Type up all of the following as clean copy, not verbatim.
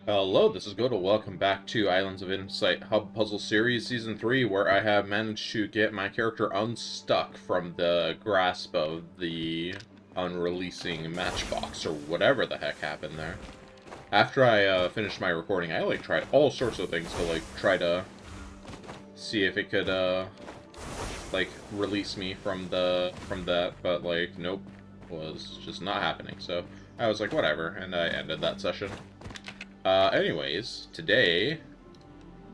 Hello, this is Godo. Welcome back to Islands of Insight Hub Puzzle Series Season 3, where I have managed to get my character unstuck from the grasp of the unreleasing matchbox, or whatever the heck happened there. After I finished my recording, I, tried all sorts of things to, try to see if it could, release me from that, but, nope, was just not happening. So, I was like, whatever, and I ended that session. Anyways, today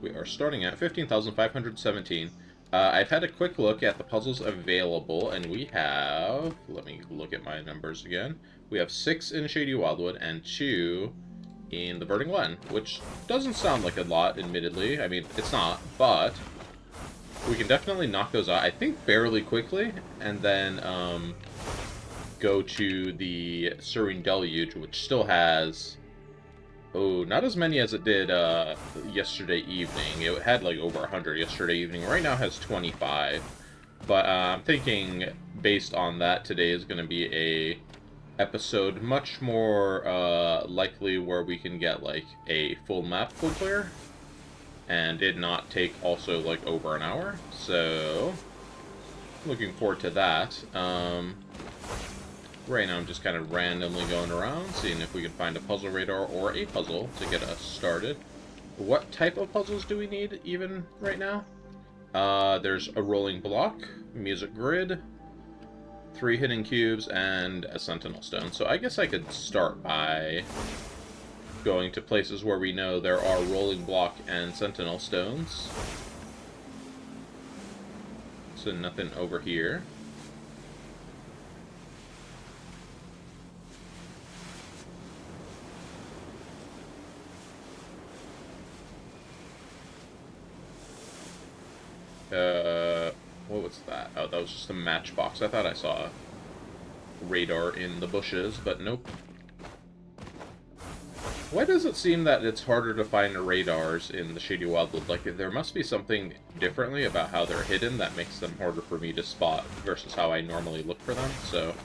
we are starting at 15,517. I've had a quick look at the puzzles available, and we have... Let me look at my numbers again. We have 6 in Shady Wildwood and 2 in the Verdent Glenn, which doesn't sound like a lot, admittedly. I mean, it's not, but we can definitely knock those out, I think, fairly quickly, and then go to the Serene Deluge, which still has... Oh, not as many as it did yesterday evening. It had like over 100 yesterday evening. Right now it has 25. But I'm thinking, based on that, today is going to be a episode much more likely where we can get like a full map full clear. And it not take also like over an hour. So, looking forward to that. Right now I'm just kind of randomly going around, seeing if we can find a puzzle radar or a puzzle to get us started. What type of puzzles do we need even right now? There's a rolling block, music grid, 3 hidden cubes, and a sentinel stone. So I guess I could start by going to places where we know there are rolling block and sentinel stones. So nothing over here. What was that? Oh, that was just a matchbox. I thought I saw a radar in the bushes, but nope. Why does it seem that it's harder to find radars in the Shady Wildwood? Like, there must be something differently about how they're hidden that makes them harder for me to spot versus how I normally look for them, so...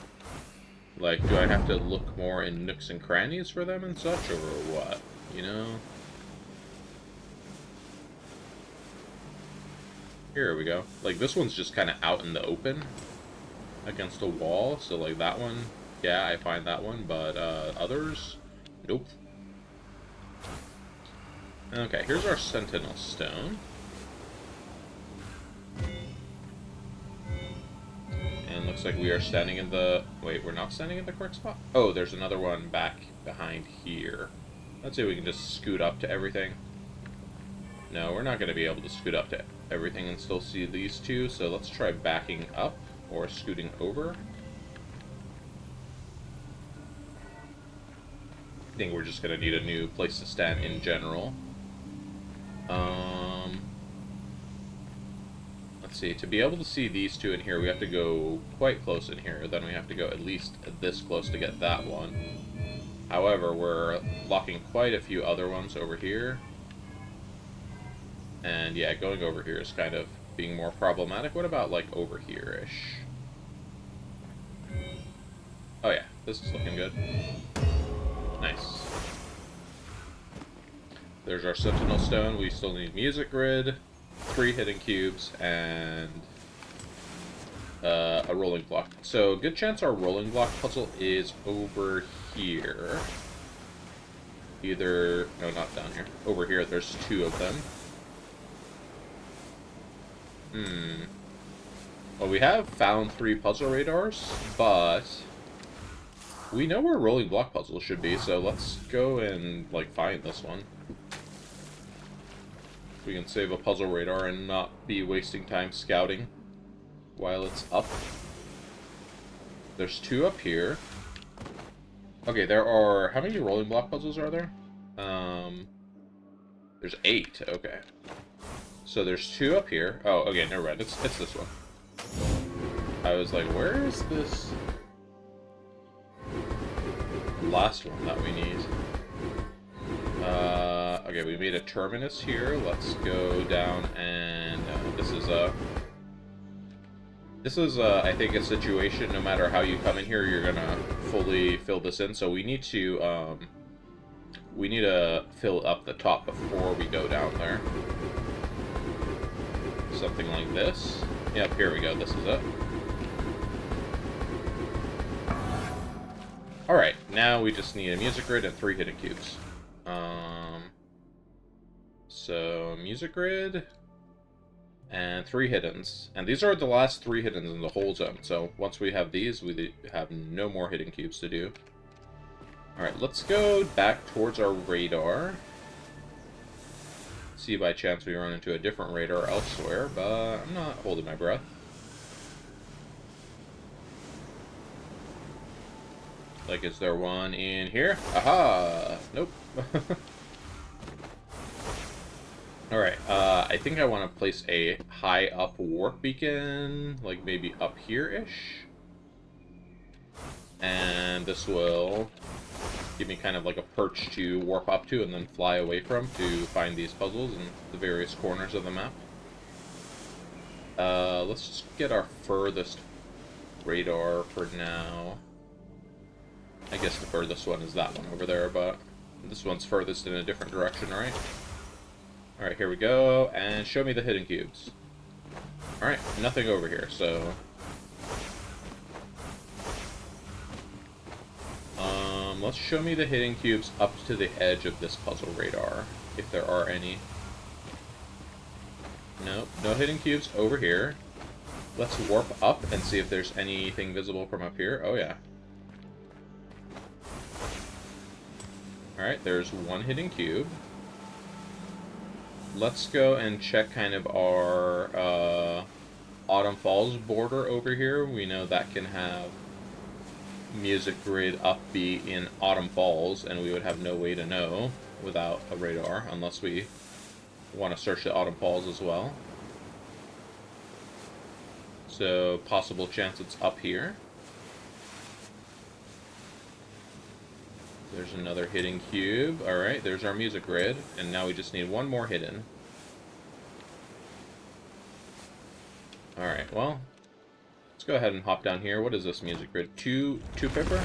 Like, do I have to look more in nooks and crannies for them and such, or what? You know? Here we go. Like, this one's just kind of out in the open against a wall, so, like, that one, yeah, I find that one, but, others, nope. Okay, here's our sentinel stone. And looks like we are standing in the... Wait, we're not standing in the correct spot? Oh, there's another one back behind here. Let's see if we can just scoot up to everything. No, we're not going to be able to scoot up to everything and still see these two, so let's try backing up or scooting over. I think we're just going to need a new place to stand in general. Let's see, to be able to see these two in here, we have to go quite close in here, then we have to go at least this close to get that one. However, we're blocking quite a few other ones over here. And yeah, going over here is kind of being more problematic. What about, like, over here-ish? Oh yeah, this is looking good. Nice. There's our sentinel stone. We still need music grid, 3 hidden cubes, and a rolling block. So, good chance our rolling block puzzle is over here. Either... No, not down here. Over here, there's 2 of them. Well, we have found 3 puzzle radars, but we know where rolling block puzzles should be, so let's go and, like, find this one. We can save a puzzle radar and not be wasting time scouting while it's up. There's 2 up here. Okay, there are... How many rolling block puzzles are there? There's 8, okay. So there's 2 up here. Oh, okay, never mind. It's this one. I was like, where is this last one that we need? Okay, we made a terminus here. Let's go down and this is I think a situation, no matter how you come in here, you're gonna fully fill this in. So we need to we need to fill up the top before we go down there. Something like this. Yep, here we go. This is it. Alright, now we just need a music grid and 3 hidden cubes. So, music grid and 3 hiddens. And these are the last 3 hiddens in the whole zone. So, once we have these, we have no more hidden cubes to do. Alright, let's go back towards our radar. See by chance we run into a different radar elsewhere, but I'm not holding my breath. Like, is there one in here? Aha! Nope. Alright, I think I want to place a high up warp beacon, like maybe up here-ish. And this will give me kind of like a perch to warp up to and then fly away from to find these puzzles in the various corners of the map. Let's just get our furthest radar for now. I guess the furthest one is that one over there, but this one's furthest in a different direction, right? Alright, here we go, and show me the hidden cubes. Alright, nothing over here, so... let's show me the hidden cubes up to the edge of this puzzle radar, if there are any. Nope, no hidden cubes over here. Let's warp up and see if there's anything visible from up here. Oh yeah. Alright, there's one hidden cube. Let's go and check kind of our Autumn Falls border over here. We know that can have music grid upbeat in Autumn Falls, and we would have no way to know without a radar, unless we want to search the Autumn Falls as well. So, possible chance it's up here. There's another hidden cube. Alright, there's our music grid. And now we just need one more hidden. Alright, well, let's go ahead and hop down here. What is this music grid? Two Pipper?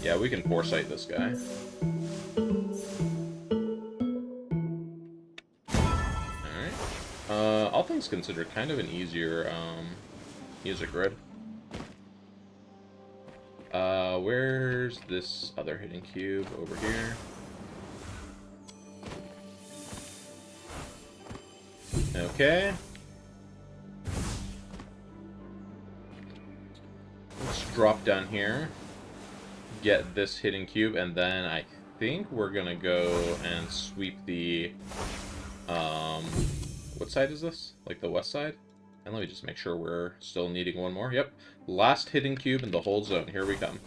Yeah, we can foresight this guy. Alright. All things considered, kind of an easier music grid. Where's this other hidden cube? Over here. Okay. Let's drop down here, get this hidden cube, and then I think we're gonna go and sweep the, what side is this? Like the west side? And let me just make sure we're still needing one more. Yep. Last hidden cube in the whole zone. Here we come.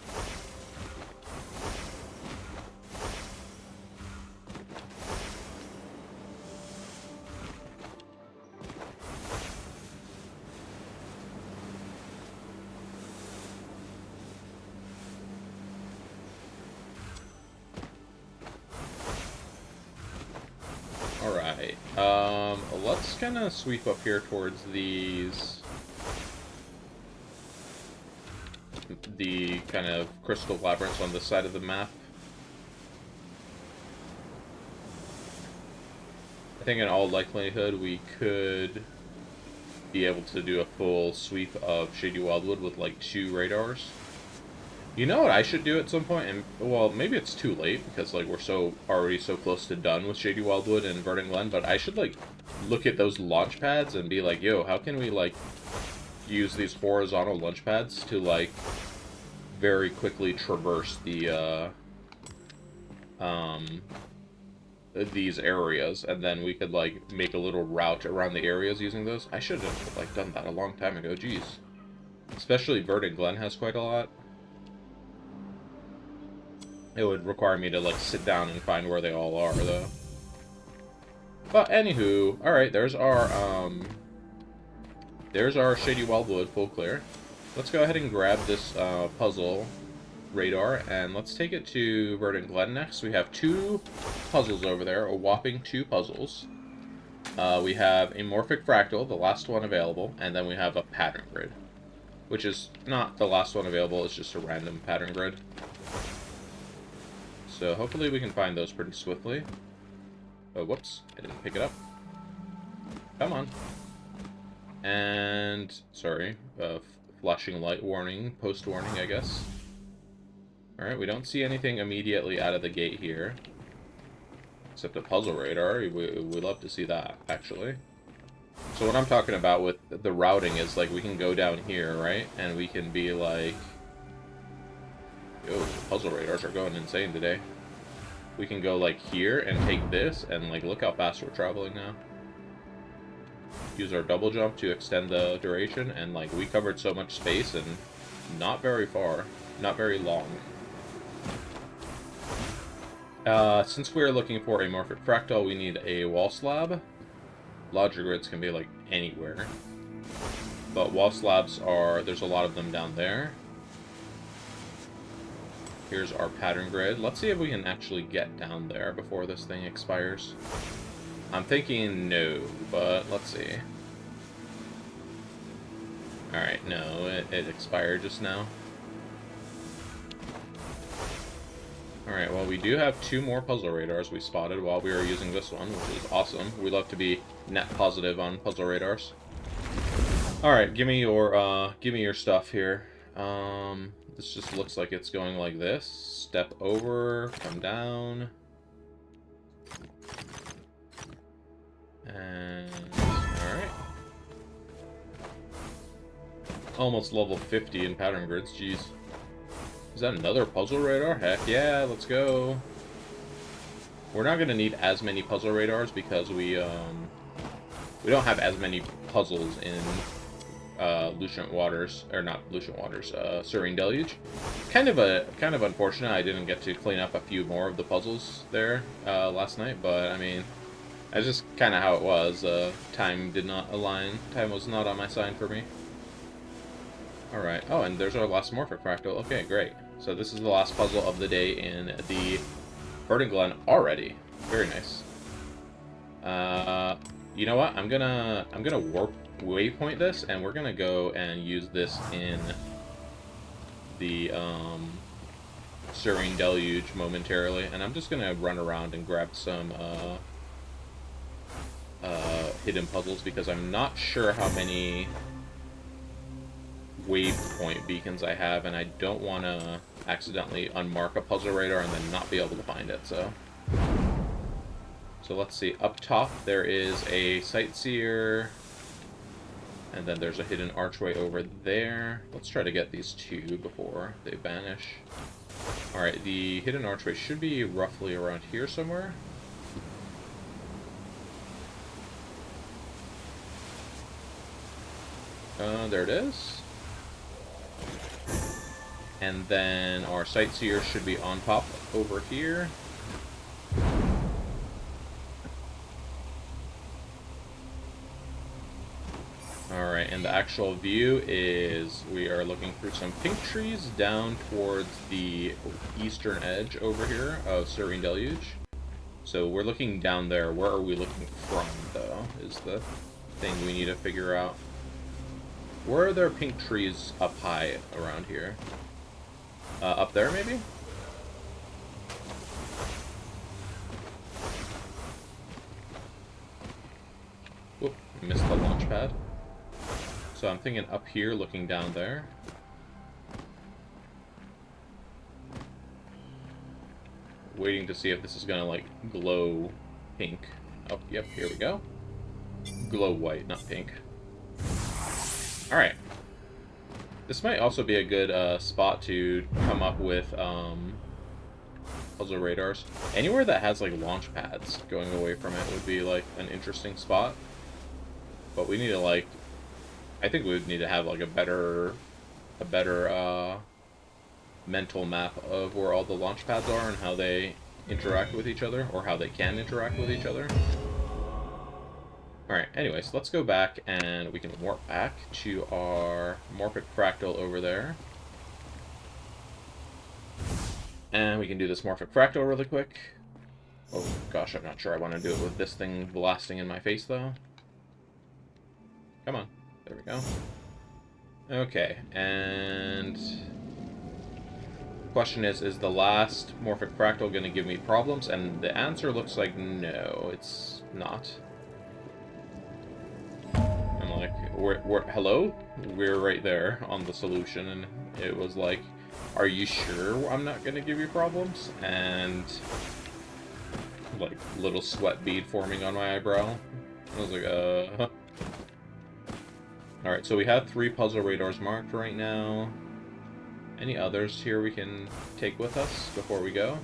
Alright. Let's kind of sweep up here towards these... the kind of crystal labyrinths on this side of the map. I think in all likelihood we could be able to do a full sweep of Shady Wildwood with like 2 radars. You know what I should do at some point? And well, maybe it's too late because like we're already so close to done with Shady Wildwood and Verdent Glenn, but I should like look at those launch pads and be like, yo, how can we like use these horizontal launch pads to like very quickly traverse the these areas, and then we could like make a little route around the areas using those. I should have like done that a long time ago, jeez. Especially Verdent Glenn has quite a lot. It would require me to like sit down and find where they all are though. But anywho, alright, there's our Shady Wildwood full clear. Let's go ahead and grab this puzzle radar, and let's take it to Verdent Glenn next. We have 2 puzzles over there, a whopping 2 puzzles. We have a Morphic Fractal, the last one available, and then we have a Pattern Grid, which is not the last one available, it's just a random Pattern Grid. So hopefully we can find those pretty swiftly. Oh, whoops. I didn't pick it up. Come on. And, sorry, flashing light warning, post warning, I guess. Alright, we don't see anything immediately out of the gate here. Except a puzzle radar. We'd love to see that, actually. So what I'm talking about with the routing is, like, we can go down here, right? And we can be like... Yo, puzzle radars are going insane today. We can go, like, here and take this, and, like, look how fast we're traveling now. Use our double jump to extend the duration, and, like, we covered so much space, and not very far. Not very long. Since we're looking for a morphic fractal, we need a wall slab. Logic grids can be, like, anywhere. But wall slabs are... There's a lot of them down there. Here's our pattern grid. Let's see if we can actually get down there before this thing expires. I'm thinking no, but let's see. Alright, no, it expired just now. Alright, well, we do have 2 more puzzle radars we spotted while we were using this one, which is awesome. We love to be net positive on puzzle radars. Alright, give me your stuff here. This just looks like it's going like this. Step over, come down. And... alright. Almost level 50 in pattern grids, jeez. Is that another puzzle radar? Heck yeah, let's go. We're not gonna need as many puzzle radars because we don't have as many puzzles in Lucent Waters, or not Lucent Waters, Serene Deluge. Kind of unfortunate I didn't get to clean up a few more of the puzzles there last night, but I mean, that's just kind of how it was. Time did not align. Time was not on my side for me. Alright. Oh, and there's our last morphic fractal. Okay, great. So this is the last puzzle of the day in the Verdent Glenn already. Very nice. You know what? I'm gonna warp waypoint this, and we're gonna go and use this in the Serene Deluge momentarily, and I'm just gonna run around and grab some hidden puzzles because I'm not sure how many waypoint beacons I have, and I don't want to accidentally unmark a puzzle radar and then not be able to find it. So let's see. Up top there is a sightseer, and then there's a hidden archway over there. Let's try to get these 2 before they vanish. Alright, the hidden archway should be roughly around here somewhere. There it is. And then our sightseer should be on top over here. Alright, and the actual view is we are looking through some pink trees down towards the eastern edge over here of Serene Deluge. So we're looking down there. Where are we looking from, though, is the thing we need to figure out. Where are there pink trees up high around here? Up there, maybe? Whoop, missed the launch pad. So I'm thinking up here, looking down there. Waiting to see if this is gonna, like, glow pink. Oh, yep, here we go. Glow white, not pink. Alright. This might also be a good spot to come up with puzzle radars. Anywhere that has, like, launch pads going away from it would be, like, an interesting spot. But we need to, like... I think we would need to have, like, a better mental map of where all the launch pads are and how they interact with each other, or how they can interact with each other. Alright, anyways, let's go back and we can warp back to our morphic fractal over there. And we can do this morphic fractal really quick. Oh gosh, I'm not sure I want to do it with this thing blasting in my face, though. Come on. There we go. Okay, and... Question is the last morphic fractal going to give me problems? And the answer looks like no, it's not. I'm like, hello? We're right there on the solution, and it was like, are you sure I'm not going to give you problems? And, like, little sweat bead forming on my eyebrow. I was like, Alright, so we have 3 puzzle radars marked right now. Any others here we can take with us before we go?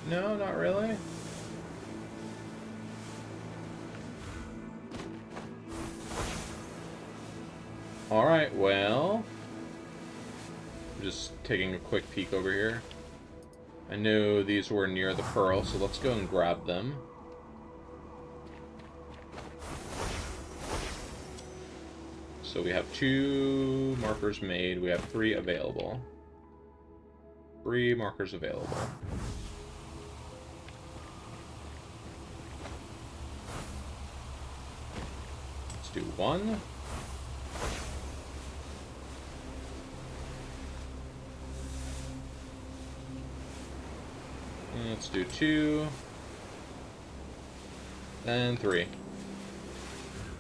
No, not really. Alright, well... I'm just taking a quick peek over here. I knew these were near the pearl, so let's go and grab them. So we have 2 markers made. We have 3 available. 3 markers available. Let's do 1. Let's do 2. And 3.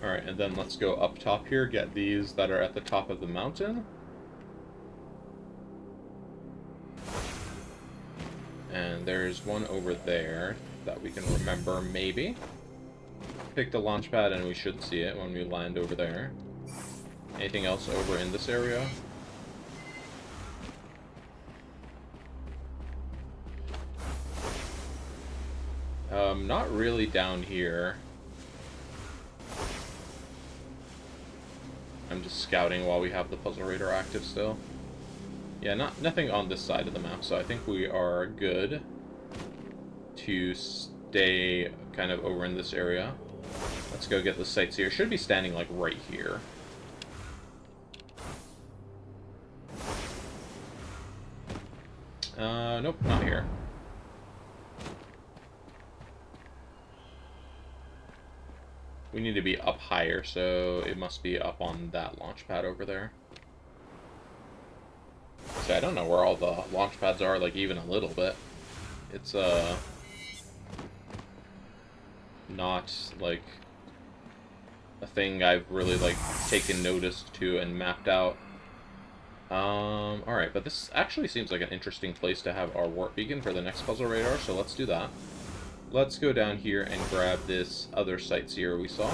Alright, and then let's go up top here, get these that are at the top of the mountain. And there's one over there that we can remember, maybe. Pick the launch pad and we should see it when we land over there. Anything else over in this area? Not really down here. I'm just scouting while we have the puzzle radar active still. Yeah, nothing on this side of the map, so I think we are good to stay kind of over in this area. Let's go get the sightseer. Should be standing like right here. Nope, not here. We need to be up higher, so it must be up on that launch pad over there. So I don't know where all the launch pads are, like, even a little bit. It's, not, like, a thing I've really, like, taken notice to and mapped out. Alright, but this actually seems like an interesting place to have our warp beacon for the next puzzle radar, so let's do that. Let's go down here and grab this other sightseer we saw.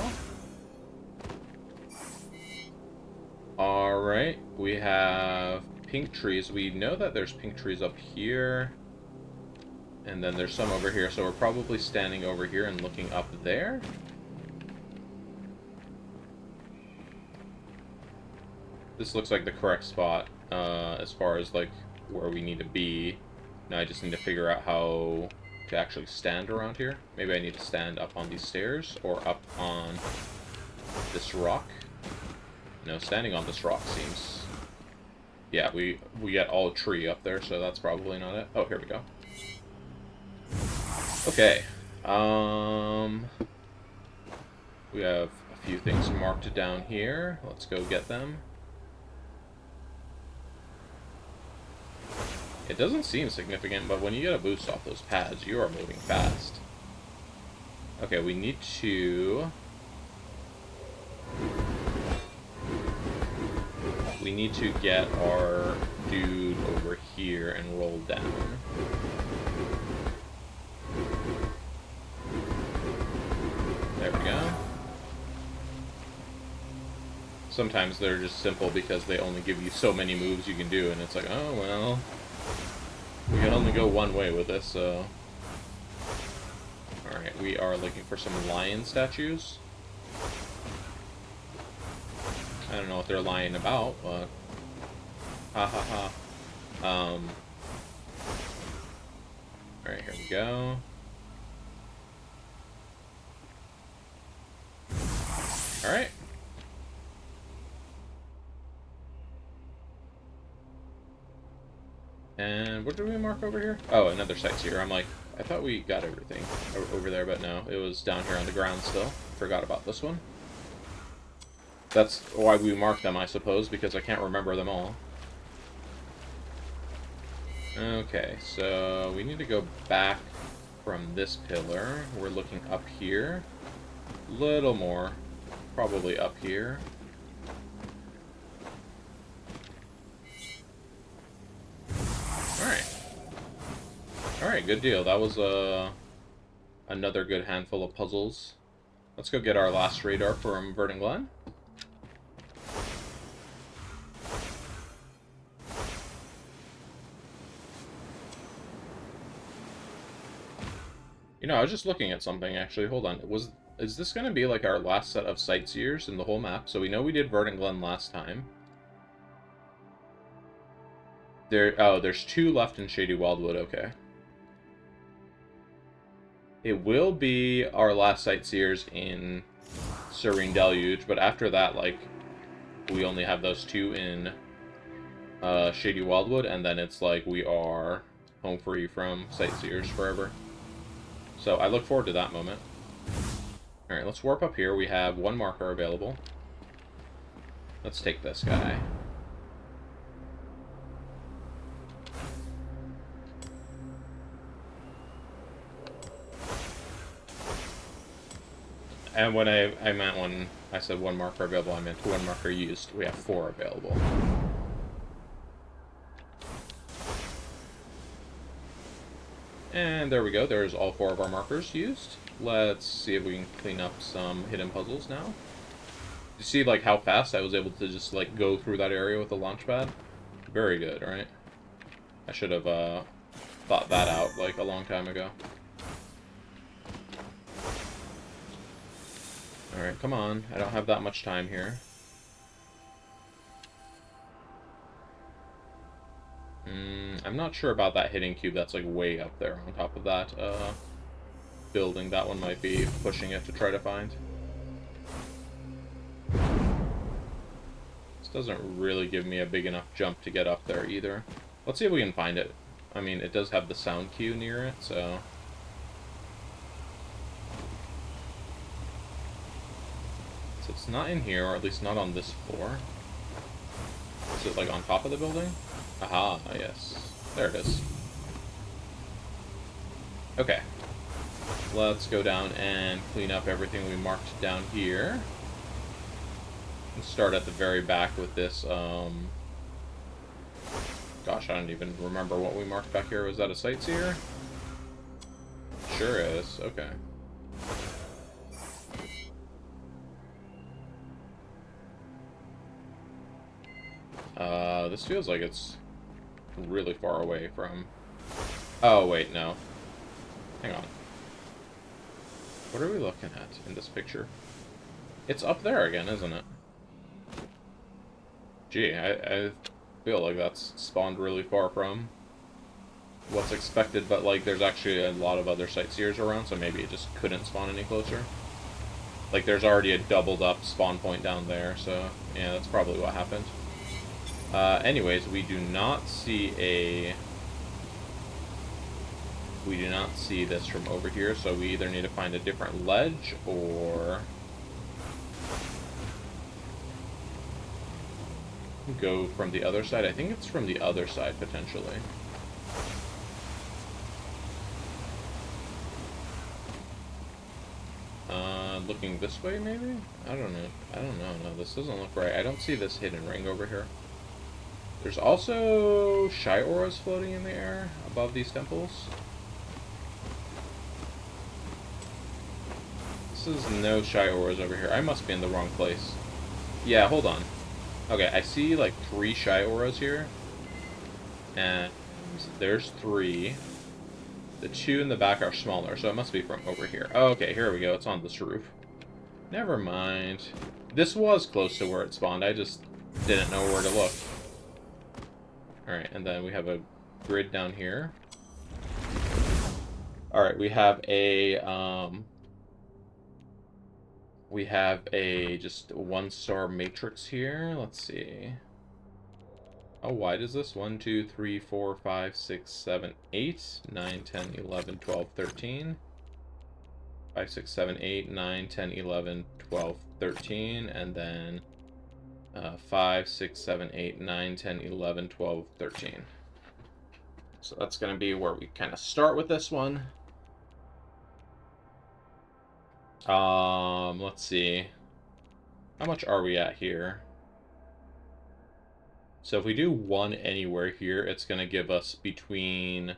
Alright, we have pink trees. We know that there's pink trees up here. And then there's some over here, so we're probably standing over here and looking up there. This looks like the correct spot, as far as, like, where we need to be. Now I just need to figure out how to actually stand around here. Maybe I need to stand up on these stairs, or up on this rock. No, standing on this rock seems... Yeah, we get all tree up there, so that's probably not it. Oh, here we go. Okay. We have a few things marked down here. Let's go get them. It doesn't seem significant, but when you get a boost off those pads, you are moving fast. Okay, we need to... We need to get our dude over here and roll down. There we go. Sometimes they're just simple because they only give you so many moves you can do, and it's like, oh, well... We can only go one way with this, so... Alright, we are looking for some lion statues. I don't know what they're lying about, but... Ha ha ha. Alright, here we go. Alright. And what did we mark over here? Oh, another sightseer. I'm like, I thought we got everything over there, but no. It was down here on the ground still. Forgot about this one. That's why we mark them, I suppose, because I can't remember them all. Okay, so we need to go back from this pillar. We're looking up here. Little more. Probably up here. Alright. Alright, good deal. That was another good handful of puzzles. Let's go get our last radar from Verdent Glenn. You know, I was just looking at something, actually. Hold on. Is this going to be, like, our last set of sightseers in the whole map? So we know we did Verdent Glen last time. There's 2 left in Shady Wildwood, okay. It will be our last sightseers in Serene Deluge, but after that, like, we only have those 2 in Shady Wildwood, and then it's like we are home free from sightseers forever. So I look forward to that moment. Alright, let's warp up here. We have 1 marker available. Let's take this guy. And when I meant when I said 1 marker available, I meant 1 marker used. We have 4 available. And there we go. There's all 4 of our markers used. Let's see if we can clean up some hidden puzzles now. You see, like, how fast I was able to just, like, go through that area with the launch pad? Very good, right? I should have thought that out, like, a long time ago. Alright, come on. I don't have that much time here. I'm not sure about that hidden cube that's, like, way up there on top of that building. That one might be pushing it to try to find. This doesn't really give me a big enough jump to get up there either. Let's see if we can find it. I mean, it does have the sound cue near it, so... So it's not in here, or at least not on this floor. Is it, like, on top of the building? Aha, yes. There it is. Okay. Let's go down and clean up everything we marked down here. Let's start at the very back with this, Gosh, I don't even remember what we marked back here. Was that a sightseer? Sure is. Okay. This feels like it's really far away from... Oh, wait, no. Hang on. What are we looking at in this picture? It's up there again, isn't it? Gee, I feel like that's spawned really far from what's expected, but, like, there's actually a lot of other sightseers around, so maybe it just couldn't spawn any closer. Like, there's already a doubled up spawn point down there, so, yeah, that's probably what happened. Anyways, we do not see this from over here, so we either need to find a different ledge, or go from the other side. I think it's from the other side, potentially. Looking this way, maybe? I don't know. No, this doesn't look right. I don't see this hidden ring over here. There's also shy auras floating in the air above these temples. This is no shy auras over here. I must be in the wrong place. Yeah, hold on. Okay, I see like 3 shy auras here. And there's 3. The 2 in the back are smaller, so it must be from over here. Oh, okay, here we go. It's on this roof. Never mind. This was close to where it spawned. I just didn't know where to look. Alright, and then we have a grid down here. Alright, we have a just 1-star matrix here. Let's see. How wide is this? 1, 2, 3, 4, 5, 6, 7, 8, 9, 10, 11, 12, 13. 5, 6, 7, 8, 9, 10, 11, 12, 13, and then 5, 6, 7, 8, 9, 10, 11, 12, 13. So that's going to be where we kind of start with this one. Let's see. How much are we at here? So if we do 1 anywhere here, it's going to give us between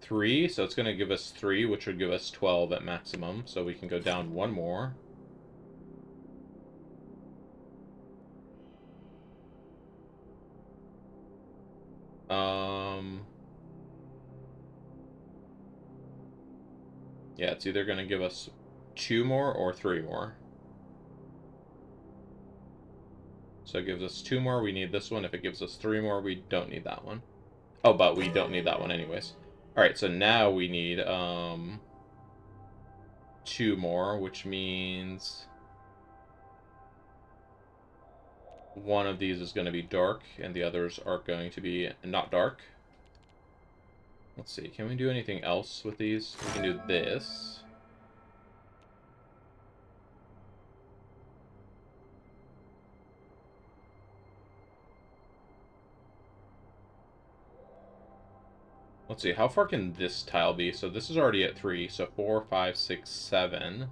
3. So it's going to give us 3, which would give us 12 at maximum. So we can go down 1 more. Yeah, it's either going to give us 2 more or 3 more. So it gives us 2 more, we need this one. If it gives us 3 more, we don't need that one. Oh, but we don't need that one anyways. Alright, so now we need 2 more, which means one of these is going to be dark, and the others are going to be not dark. Let's see, can we do anything else with these? We can do this. Let's see, how far can this tile be? So this is already at 3, so 4, 5, 6, 7.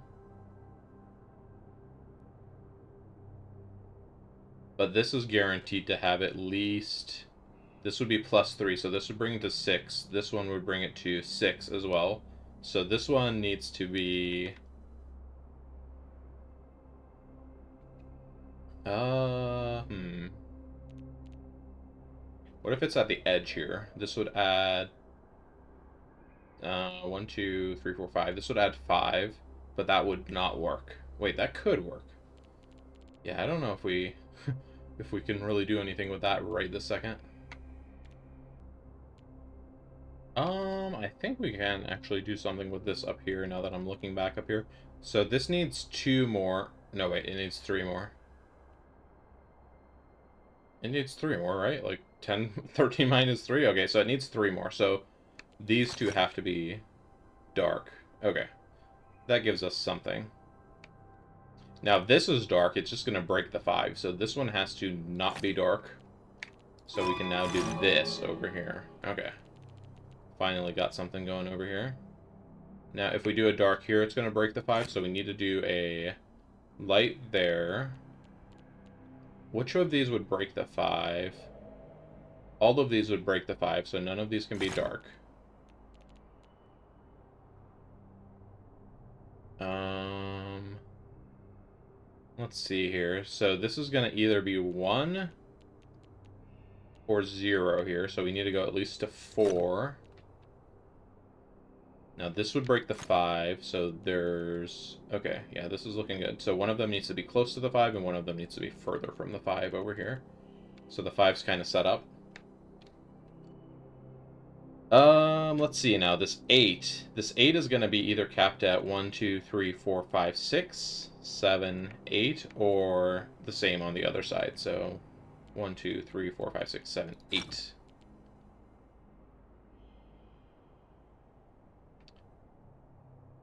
But this is guaranteed to have at least... This would be plus 3, so this would bring it to 6. This one would bring it to 6 as well. So this one needs to be... What if it's at the edge here? This would add... 1, 2, 3, 4, 5. This would add 5, but that would not work. Wait, that could work. Yeah, I don't know if we... if we can really do anything with that right this second. I think we can actually do something with this up here now that I'm looking back up here. So this needs 2 more. No, wait, it needs 3 more. It needs 3 more, right? Like 10, 13 minus 3? Okay, so it needs 3 more. So these 2 have to be dark. Okay. That gives us something. Now, if this is dark, it's just going to break the 5. So this one has to not be dark. So we can now do this over here. Okay. Finally got something going over here. Now, if we do a dark here, it's going to break the 5. So we need to do a light there. Which of these would break the 5? All of these would break the 5, so none of these can be dark. Let's see here. So this is going to either be 1 or 0 here, so we need to go at least to 4. Now this would break the 5, so there's... Okay, yeah, this is looking good. So one of them needs to be close to the 5, and one of them needs to be further from the 5 over here. So the 5's kind of set up. Let's see now. This 8 is going to be either capped at 1, 2, 3, 4, 5, 6, 7, 8, or the same on the other side. So 1, 2, 3, 4, 5, 6, 7, 8.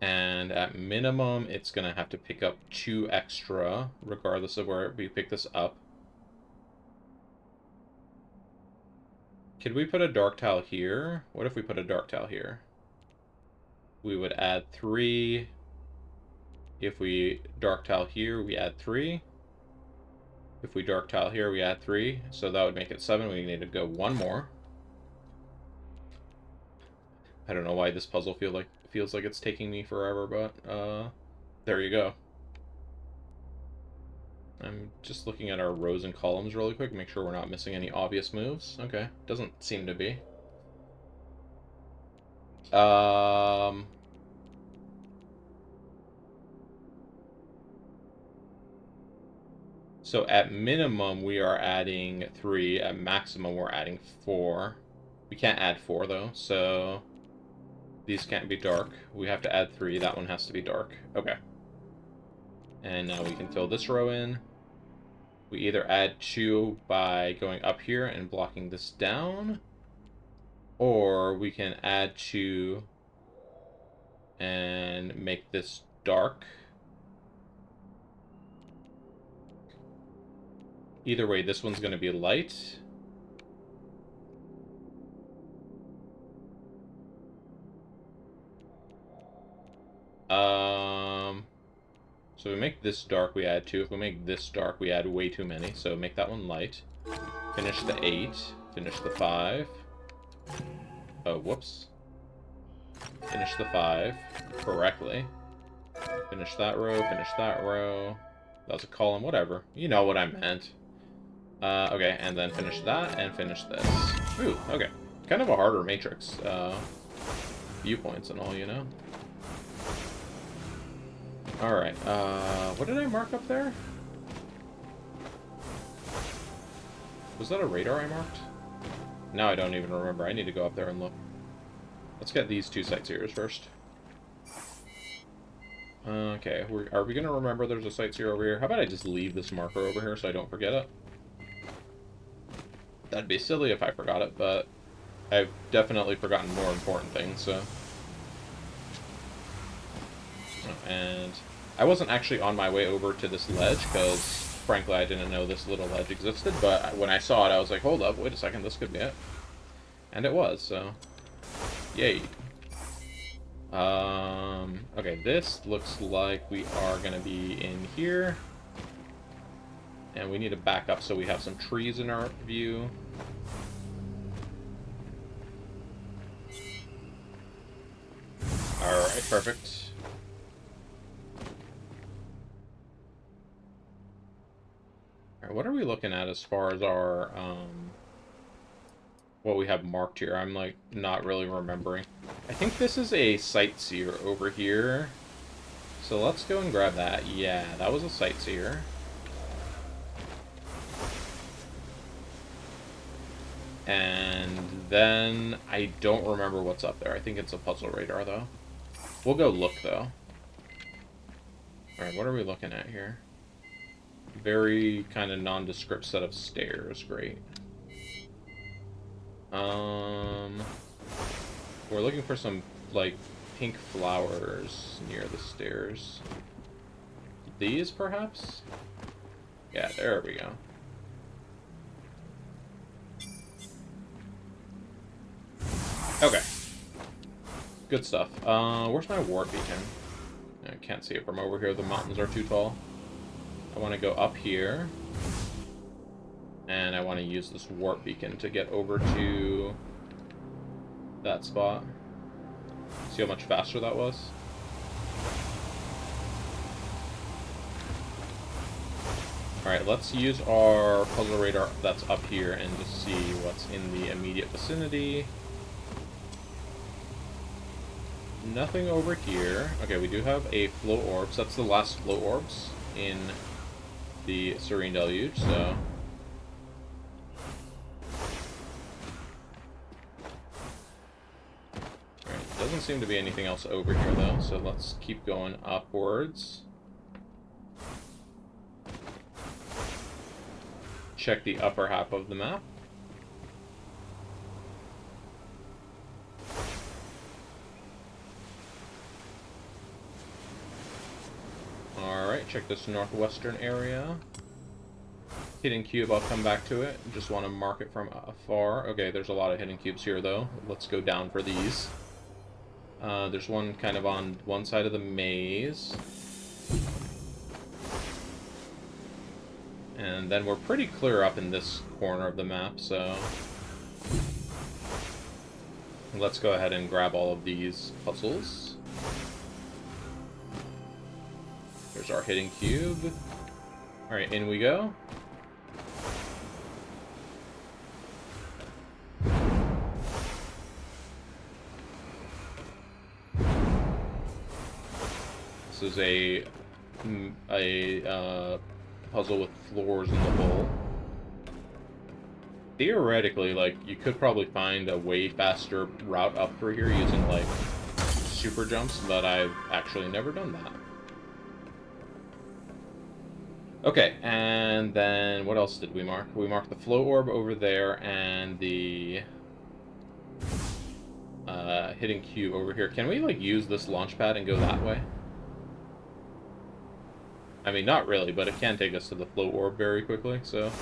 And at minimum, it's going to have to pick up 2 extra, regardless of where we pick this up. Could we put a dark tile here? What if we put a dark tile here? We would add 3. If we dark tile here, we add 3. If we dark tile here, we add 3. So that would make it 7. We need to go 1 more. I don't know why this puzzle feels like it's taking me forever, but there you go. I'm just looking at our rows and columns really quick, make sure we're not missing any obvious moves. Okay, doesn't seem to be. So at minimum, we are adding 3. At maximum, we're adding 4. We can't add 4, though, so these can't be dark. We have to add 3. That one has to be dark. Okay. And now we can fill this row in. We either add 2 by going up here and blocking this down, or we can add 2 and make this dark. Either way, this one's going to be light. So we make this dark, we add 2. If we make this dark, we add way too many. So make that one light. Finish the 8. Finish the 5. Oh, whoops. Finish the 5 correctly. Finish that row, finish that row. That was a column, whatever. You know what I meant. Okay, and then finish that, and finish this. Ooh, okay. Kind of a harder matrix. Viewpoints and all, you know? Alright, what did I mark up there? Was that a radar I marked? Now I don't even remember. I need to go up there and look. Let's get these 2 sightseers first. Okay, are we gonna remember there's a sightseer over here? How about I just leave this marker over here so I don't forget it? That'd be silly if I forgot it, but I've definitely forgotten more important things, so... And I wasn't actually on my way over to this ledge, because, frankly, I didn't know this little ledge existed, but when I saw it, I was like, hold up, wait a second, this could be it. And it was, so... Yay. Okay, this looks like we are going to be in here. And we need to back up so we have some trees in our view. Alright, perfect. Alright, what are we looking at as far as our, what we have marked here? I'm, like, not really remembering. I think this is a sightseer over here. So let's go and grab that. Yeah, that was a sightseer. And then I don't remember what's up there. I think it's a puzzle radar, though. We'll go look, though. Alright, what are we looking at here? Very kind of nondescript set of stairs. Great. We're looking for some, like, pink flowers near the stairs. These, perhaps? Yeah, there we go. Okay. Good stuff. Where's my warp beacon? I can't see it from over here. The mountains are too tall. I want to go up here. And I want to use this warp beacon to get over to that spot. See how much faster that was? Alright, let's use our puzzle radar that's up here and just see what's in the immediate vicinity. Nothing over here. Okay, we do have a flow orbs. That's the last flow orbs in the Serene Deluge, so... Alright, doesn't seem to be anything else over here, though, so let's keep going upwards. Check the upper half of the map. Alright, check this northwestern area. Hidden cube, I'll come back to it. Just want to mark it from afar. Okay, there's a lot of hidden cubes here, though. Let's go down for these. There's one kind of on one side of the maze. And then we're pretty clear up in this corner of the map, so... Let's go ahead and grab all of these puzzles. There's our hidden cube. Alright, in we go. This is a puzzle with floors in the hole. Theoretically, like, you could probably find a way faster route up through here using, like, super jumps, but I've actually never done that. Okay, and then what else did we mark? We marked the flow orb over there and the hidden cube over here. Can we, like, use this launch pad and go that way? I mean, not really, but it can take us to the float orb very quickly, so...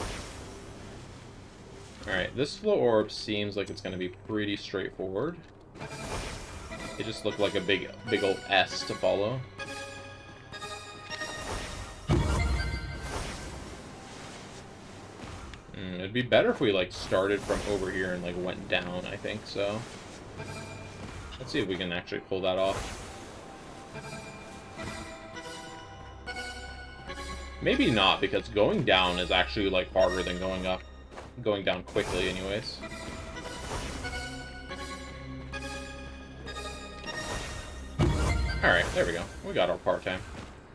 Alright, this float orb seems like it's going to be pretty straightforward. It just looked like a big old S to follow. It'd be better if we, like, started from over here and, like, went down, I think, so... Let's see if we can actually pull that off. Maybe not, because going down is actually, like, harder than going up. Going down quickly, anyways. Alright, there we go. We got our part time.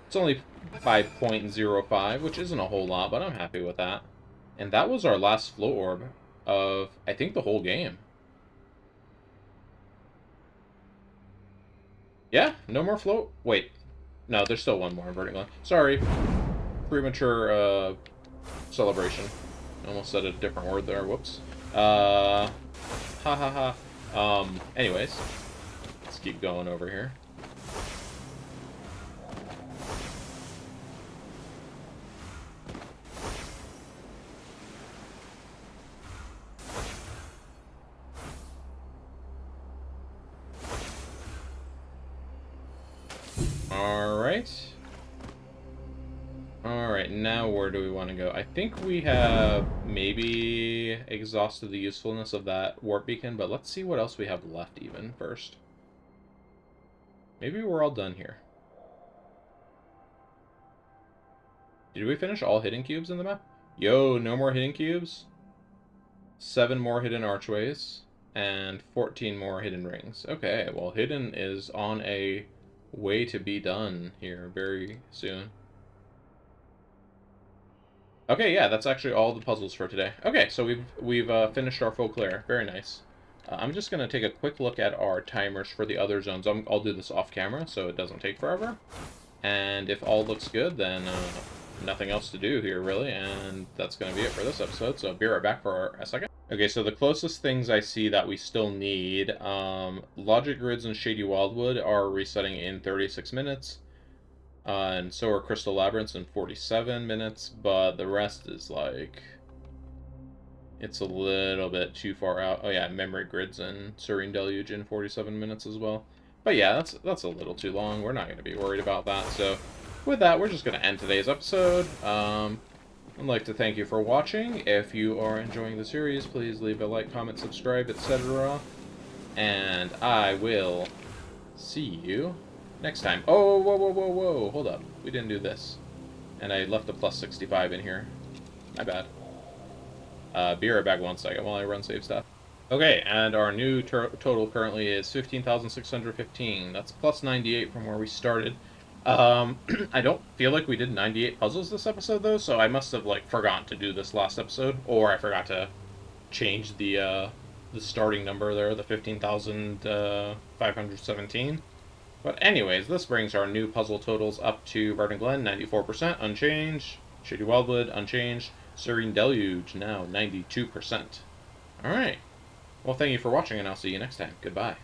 It's only 5.05, which isn't a whole lot, but I'm happy with that. And that was our last float orb of, I think, the whole game. Yeah, no more float. Wait. No, there's still one more in Verdent Glenn. Sorry. Premature, celebration. I almost said a different word there. Whoops. Ha ha ha. Anyways. Let's keep going over here. Alright, now where do we want to go? I think we have maybe exhausted the usefulness of that warp beacon, but let's see what else we have left even first. Maybe we're all done here. Did we finish all hidden cubes in the map? Yo, no more hidden cubes. 7 more hidden archways. And 14 more hidden rings. Okay, well, hidden is on a way to be done here very soon. Okay, yeah, that's actually all the puzzles for today. Okay, so we've finished our full clear. Very nice. I'm just going to take a quick look at our timers for the other zones. I'll do this off camera so it doesn't take forever. And if all looks good, then nothing else to do here, really. And that's going to be it for this episode. So I'll be right back for a second. Okay, so the closest things I see that we still need, Logic Grids and Shady Wildwood are resetting in 36 minutes. And so are Crystal Labyrinths in 47 minutes, but the rest is like... It's a little bit too far out. Oh yeah, Memory Grids and Serene Deluge in 47 minutes as well. But yeah, that's a little too long. We're not going to be worried about that. So with that, we're just going to end today's episode. I'd like to thank you for watching. If you are enjoying the series, please leave a like, comment, subscribe, etc. And I will see you next time. Oh, whoa, hold up. We didn't do this. And I left a plus 65 in here. My bad. Be right back 1 second while I run save stuff. Okay, and our new total currently is 15,615. That's plus 98 from where we started. I don't feel like we did 98 puzzles this episode, though, so I must have, like, forgotten to do this last episode. Or I forgot to change the starting number there, the 15,517. But anyways, this brings our new puzzle totals up to Verdent Glenn, 94%, unchanged. Shady Wildwood, unchanged. Serene Deluge, now 92%. Alright. Well, thank you for watching, and I'll see you next time. Goodbye.